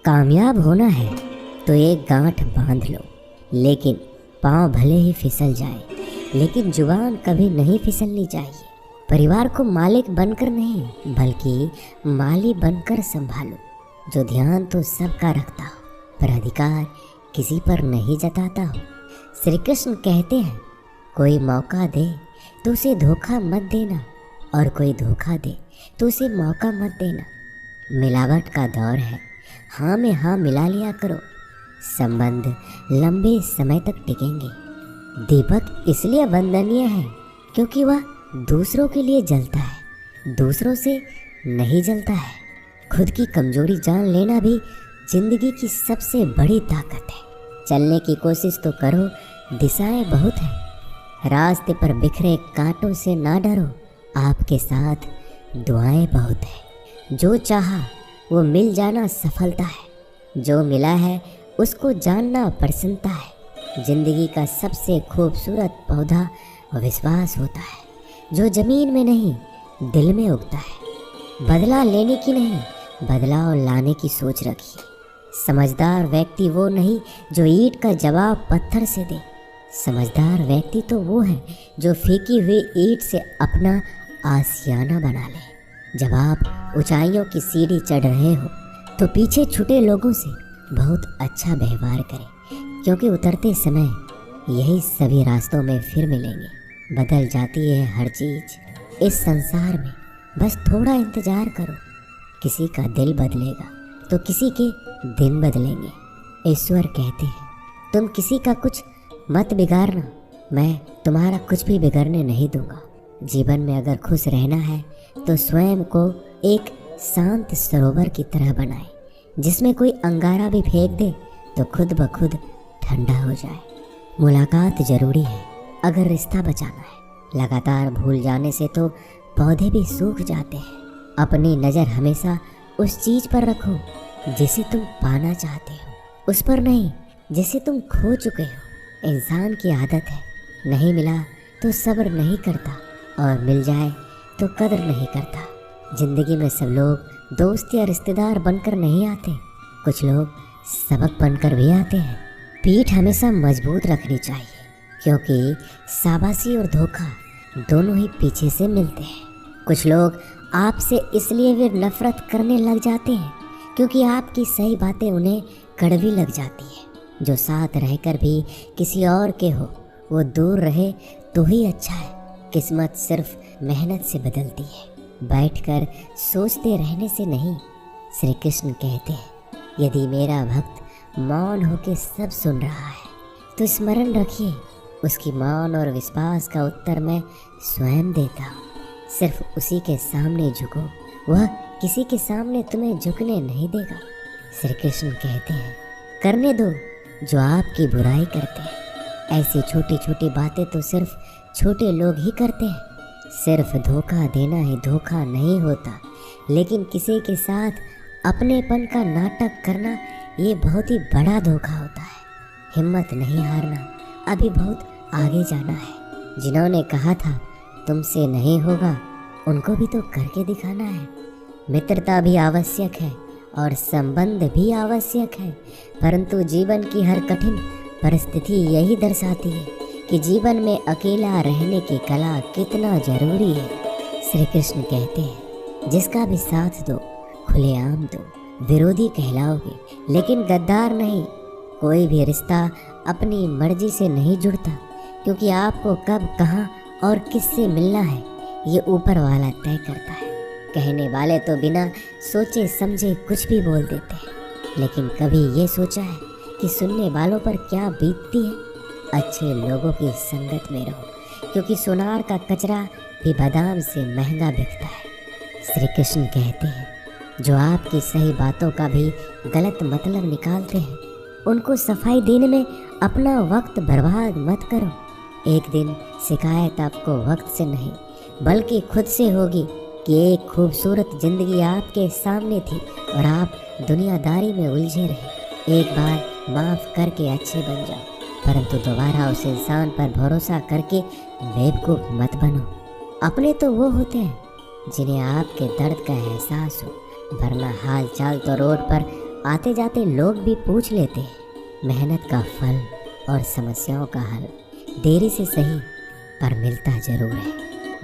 कामयाब होना है तो एक गांठ बांध लो, लेकिन पाँव भले ही फिसल जाए, लेकिन जुबान कभी नहीं फिसलनी चाहिए। परिवार को मालिक बनकर नहीं बल्कि माली बनकर संभालो, जो ध्यान तो सबका रखता हो पर अधिकार किसी पर नहीं जताता हो। श्री कृष्ण कहते हैं, कोई मौका दे तो उसे धोखा मत देना, और कोई धोखा दे तो उसे मौका मत देना। मिलावट का दौर है, हाँ में हाँ मिला लिया करो, संबंध लंबे समय तक टिकेंगे। दीपक इसलिए वंदनीय है क्योंकि वह दूसरों के लिए जलता है, दूसरों से नहीं जलता है। खुद की कमजोरी जान लेना भी जिंदगी की सबसे बड़ी ताकत है। चलने की कोशिश तो करो, दिशाएं बहुत हैं। रास्ते पर बिखरे कांटों से ना डरो, आपके साथ दुआएं बहुत है। जो चाहा वो मिल जाना सफलता है, जो मिला है उसको जानना प्रसन्नता है। जिंदगी का सबसे खूबसूरत पौधा विश्वास होता है, जो जमीन में नहीं दिल में उगता है। बदला लेने की नहीं, बदलाव लाने की सोच रखिए। समझदार व्यक्ति वो नहीं जो ईंट का जवाब पत्थर से दे, समझदार व्यक्ति तो वो है जो फेंकी हुई ईंट से अपना आशियाना बना ले। जब आप ऊंचाइयों की सीढ़ी चढ़ रहे हो तो पीछे छूटे लोगों से बहुत अच्छा व्यवहार करें, क्योंकि उतरते समय यही सभी रास्तों में फिर मिलेंगे। बदल जाती है हर चीज़ इस संसार में, बस थोड़ा इंतज़ार करो। किसी का दिल बदलेगा तो किसी के दिन बदलेंगे। ईश्वर कहते हैं, तुम किसी का कुछ मत बिगाड़ना, मैं तुम्हारा कुछ भी बिगड़ने नहीं दूंगा। जीवन में अगर खुश रहना है तो स्वयं को एक शांत सरोवर की तरह बनाए, जिसमें कोई अंगारा भी फेंक दे तो खुद ब खुद ठंडा हो जाए। मुलाकात जरूरी है अगर रिश्ता बचाना है। लगातार भूल जाने से तो पौधे भी सूख जाते हैं। अपनी नज़र हमेशा उस चीज़ पर रखो जिसे तुम पाना चाहते हो, उस पर नहीं जिसे तुम खो चुके हो। इंसान की आदत है, नहीं मिला तो सब्र नहीं करता, और मिल जाए तो कदर नहीं करता। जिंदगी में सब लोग दोस्त या रिश्तेदार बनकर नहीं आते, कुछ लोग सबक बनकर भी आते हैं। पीठ हमेशा मजबूत रखनी चाहिए, क्योंकि शाबाशी और धोखा दोनों ही पीछे से मिलते हैं। कुछ लोग आपसे इसलिए भी नफरत करने लग जाते हैं क्योंकि आपकी सही बातें उन्हें कड़वी लग जाती है। जो साथ रहकर भी किसी और के हो वो दूर रहे तो ही अच्छा है। किस्मत सिर्फ मेहनत से बदलती है, बैठकर सोचते रहने से नहीं। श्री कृष्ण कहते हैं, यदि मेरा भक्त मौन होकर सब सुन रहा है तो स्मरण रखिए, उसकी मौन और विश्वास का उत्तर मैं स्वयं देता हूँ। सिर्फ उसी के सामने झुको, वह किसी के सामने तुम्हें झुकने नहीं देगा। श्री कृष्ण कहते हैं, करने दो जो आपकी बुराई करते हैं। ऐसी छोटी छोटी बातें तो सिर्फ छोटे लोग ही करते हैं। सिर्फ धोखा देना ही धोखा नहीं होता, लेकिन किसी के साथ अपनेपन का नाटक करना ये बहुत ही बड़ा धोखा होता है। हिम्मत नहीं हारना, अभी बहुत आगे जाना है। जिन्होंने कहा था तुमसे नहीं होगा, उनको भी तो करके दिखाना है। मित्रता भी आवश्यक है और संबंध भी आवश्यक है, परंतु जीवन की हर कठिन परिस्थिति यही दर्शाती है कि जीवन में अकेला रहने की कला कितना जरूरी है। श्री कृष्ण कहते हैं, जिसका भी साथ दो खुलेआम दो, विरोधी कहलाओगे लेकिन गद्दार नहीं। कोई भी रिश्ता अपनी मर्जी से नहीं जुड़ता, क्योंकि आपको कब कहाँ और किससे मिलना है ये ऊपर वाला तय करता है। कहने वाले तो बिना सोचे समझे कुछ भी बोल देते हैं, लेकिन कभी ये सोचा है कि सुनने वालों पर क्या बीतती है? अच्छे लोगों की संगत में रहो, क्योंकि सोनार का कचरा भी बादाम से महंगा बिकता है। श्री कृष्ण कहते हैं, जो आपकी सही बातों का भी गलत मतलब निकालते हैं, उनको सफाई देने में अपना वक्त बर्बाद मत करो। एक दिन शिकायत आपको वक्त से नहीं बल्कि खुद से होगी कि एक खूबसूरत जिंदगी आपके सामने थी और आप दुनियादारी में उलझे रहे। एक बार माफ़ करके अच्छे बन जाओ, परंतु दोबारा उस इंसान पर भरोसा करके बेवकूफ़ मत बनो। अपने तो वो होते हैं जिन्हें आपके दर्द का एहसास हो, वरना हाल चाल तो रोड पर आते जाते लोग भी पूछ लेते हैं। मेहनत का फल और समस्याओं का हल देरी से सही पर मिलता ज़रूर है।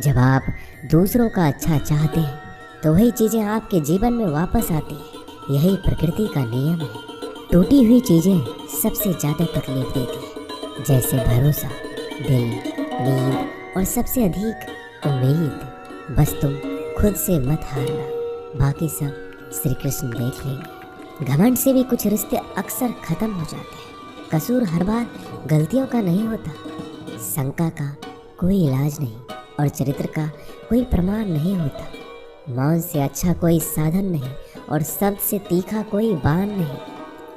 जब आप दूसरों का अच्छा चाहते हैं तो वही चीज़ें आपके जीवन में वापस आती हैं। यही प्रकृति का नियम है। टूटी हुई चीज़ें सबसे ज़्यादा तकलीफ देती हैं, जैसे भरोसा, दिल, नींद और सबसे अधिक उम्मीद। बस तुम खुद से मत हारना, बाकी सब श्री कृष्ण देख लेंगे। घमंड से भी कुछ रिश्ते अक्सर ख़त्म हो जाते हैं। कसूर हर बार गलतियों का नहीं होता, शंका का कोई इलाज नहीं और चरित्र का कोई प्रमाण नहीं होता। मौन से अच्छा कोई साधन नहीं और शब्द से तीखा कोई बाण नहीं।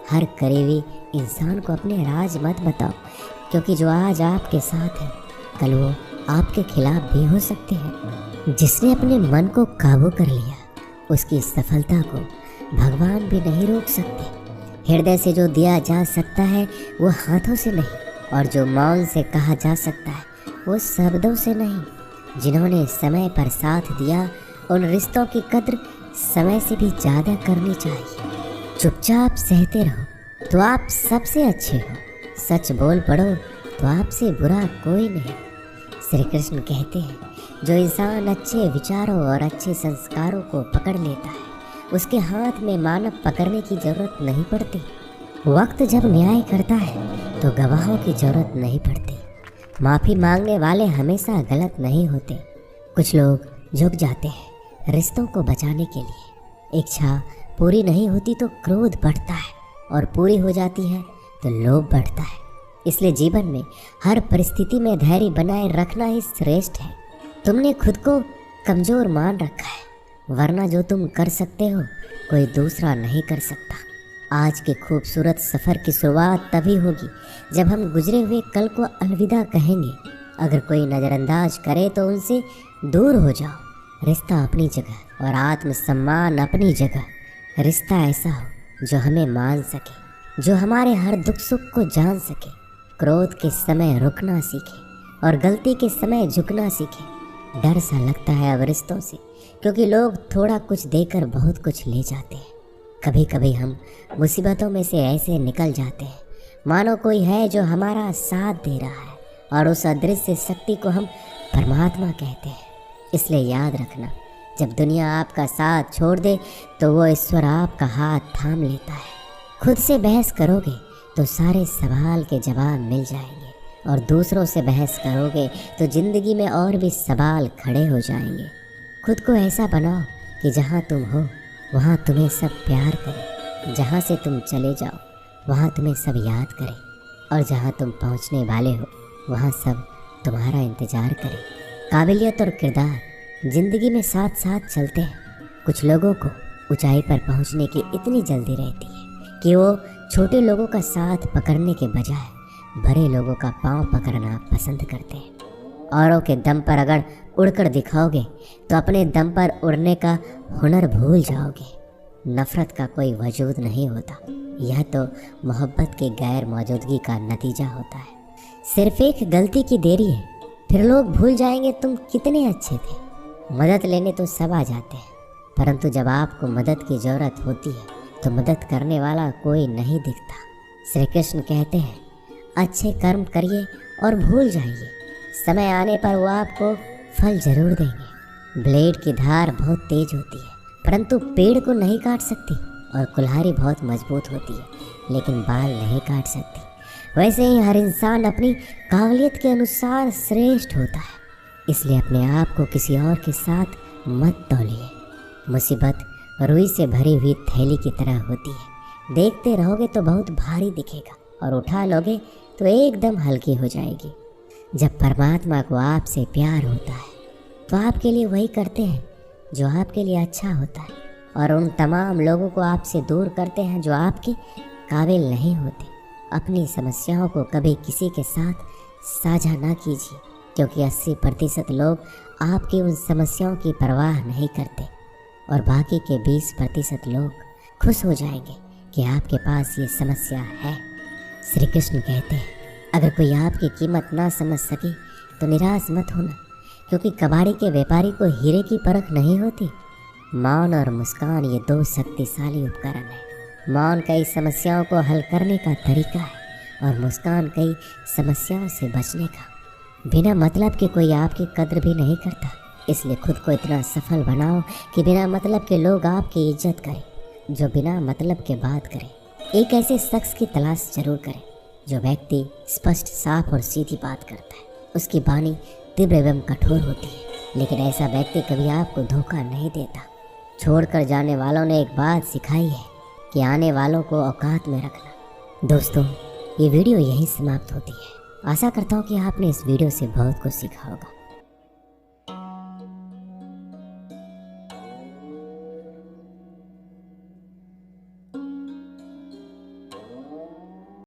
हर करीबी इंसान को अपने राज मत बताओ, क्योंकि जो आज आपके साथ है कल वो आपके खिलाफ भी हो सकते हैं। जिसने अपने मन को काबू कर लिया उसकी सफलता को भगवान भी नहीं रोक सकते। हृदय से जो दिया जा सकता है वो हाथों से नहीं, और जो मौन से कहा जा सकता है वो शब्दों से नहीं। जिन्होंने समय पर साथ दिया उन रिश्तों की कद्र समय से भी ज़्यादा करनी चाहिए। चुपचाप सहते रहो तो आप सबसे अच्छे हो, सच बोल पड़ो तो आपसे बुरा कोई नहीं। श्री कृष्ण कहते हैं, जो इंसान अच्छे विचारों और अच्छे संस्कारों को पकड़ लेता है उसके हाथ में मानव पकड़ने की जरूरत नहीं पड़ती। वक्त जब न्याय करता है तो गवाहों की जरूरत नहीं पड़ती। माफ़ी मांगने वाले हमेशा गलत नहीं होते। कुछ लोग झुक जाते हैं रिश्तों को बचाने के लिए। इच्छा पूरी नहीं होती तो क्रोध बढ़ता है, और पूरी हो जाती है तो लोभ बढ़ता है। इसलिए जीवन में हर परिस्थिति में धैर्य बनाए रखना ही श्रेष्ठ है। तुमने खुद को कमज़ोर मान रखा है, वरना जो तुम कर सकते हो कोई दूसरा नहीं कर सकता। आज के खूबसूरत सफ़र की शुरुआत तभी होगी जब हम गुजरे हुए कल को अलविदा कहेंगे। अगर कोई नज़रअंदाज करे तो उनसे दूर हो जाओ। रिश्ता अपनी जगह और आत्मसम्मान अपनी जगह। रिश्ता ऐसा हो जो हमें मान सके, जो हमारे हर दुख सुख को जान सके, क्रोध के समय रुकना सीखे और गलती के समय झुकना सीखे। डर सा लगता है अब रिश्तों से, क्योंकि लोग थोड़ा कुछ देकर बहुत कुछ ले जाते हैं। कभी कभी हम मुसीबतों में से ऐसे निकल जाते हैं मानो कोई है जो हमारा साथ दे रहा है, और उस अदृश्य शक्ति को हम परमात्मा कहते हैं। इसलिए याद रखना, जब दुनिया आपका साथ छोड़ दे तो वो ईश्वर आपका हाथ थाम लेता है। खुद से बहस करोगे तो सारे सवाल के जवाब मिल जाएंगे, और दूसरों से बहस करोगे तो ज़िंदगी में और भी सवाल खड़े हो जाएंगे। खुद को ऐसा बनाओ कि जहाँ तुम हो वहाँ तुम्हें सब प्यार करें, जहाँ से तुम चले जाओ वहाँ तुम्हें सब याद करें, और जहाँ तुम पहुँचने वाले हो वहाँ सब तुम्हारा इंतज़ार करें। काबिलियत और किरदार ज़िंदगी में साथ साथ चलते हैं। कुछ लोगों को ऊंचाई पर पहुँचने की इतनी जल्दी रहती है कि वो छोटे लोगों का साथ पकड़ने के बजाय बड़े लोगों का पाँव पकड़ना पसंद करते हैं। औरों के दम पर अगर उड़कर दिखाओगे तो अपने दम पर उड़ने का हुनर भूल जाओगे। नफ़रत का कोई वजूद नहीं होता, यह तो मोहब्बत की गैर मौजूदगी का नतीजा होता है। सिर्फ एक गलती की देरी है, फिर लोग भूल जाएंगे तुम कितने अच्छे थे। मदद लेने तो सब आ जाते हैं, परंतु जब आपको मदद की ज़रूरत होती है तो मदद करने वाला कोई नहीं दिखता। श्री कृष्ण कहते हैं, अच्छे कर्म करिए और भूल जाइए, समय आने पर वो आपको फल जरूर देंगे। ब्लेड की धार बहुत तेज होती है, परंतु पेड़ को नहीं काट सकती, और कुल्हाड़ी बहुत मजबूत होती है, लेकिन बाल नहीं काट सकती। वैसे ही हर इंसान अपनी काबिलियत के अनुसार श्रेष्ठ होता है। इसलिए अपने आप को किसी और के साथ मत तौलिए। मुसीबत रुई से भरी हुई थैली की तरह होती है, देखते रहोगे तो बहुत भारी दिखेगा, और उठा लोगे तो एकदम हल्की हो जाएगी। जब परमात्मा को आपसे प्यार होता है तो आपके लिए वही करते हैं जो आपके लिए अच्छा होता है, और उन तमाम लोगों को आपसे दूर करते हैं जो आपके काबिल नहीं होते। अपनी समस्याओं को कभी किसी के साथ साझा ना कीजिए, क्योंकि 80% लोग आपकी उन समस्याओं की परवाह नहीं करते, और बाकी के 20% लोग खुश हो जाएंगे कि आपके पास ये समस्या है। श्री कृष्ण कहते हैं, अगर कोई आपकी कीमत ना समझ सके तो निराश मत होना, क्योंकि कबाड़ी के व्यापारी को हीरे की परख नहीं होती। मौन और मुस्कान ये 2 शक्तिशाली उपकरण हैं मौन कई समस्याओं को हल करने का तरीका है और मुस्कान कई समस्याओं से बचने का। बिना मतलब के कोई आपकी कद्र भी नहीं करता, इसलिए खुद को इतना सफल बनाओ कि बिना मतलब के लोग आपकी इज्जत करें, जो बिना मतलब के बात करें। एक ऐसे शख्स की तलाश जरूर करें जो व्यक्ति स्पष्ट, साफ और सीधी बात करता है। उसकी वाणी तीव्र एवं कठोर होती है, लेकिन ऐसा व्यक्ति कभी आपको धोखा नहीं देता। छोड़कर जाने वालों ने एक बात सिखाई है कि आने वालों को औकात में रखना। दोस्तों, ये वीडियो यहीं समाप्त होती है। आशा करता हूँ कि आपने इस वीडियो से बहुत कुछ सीखा होगा।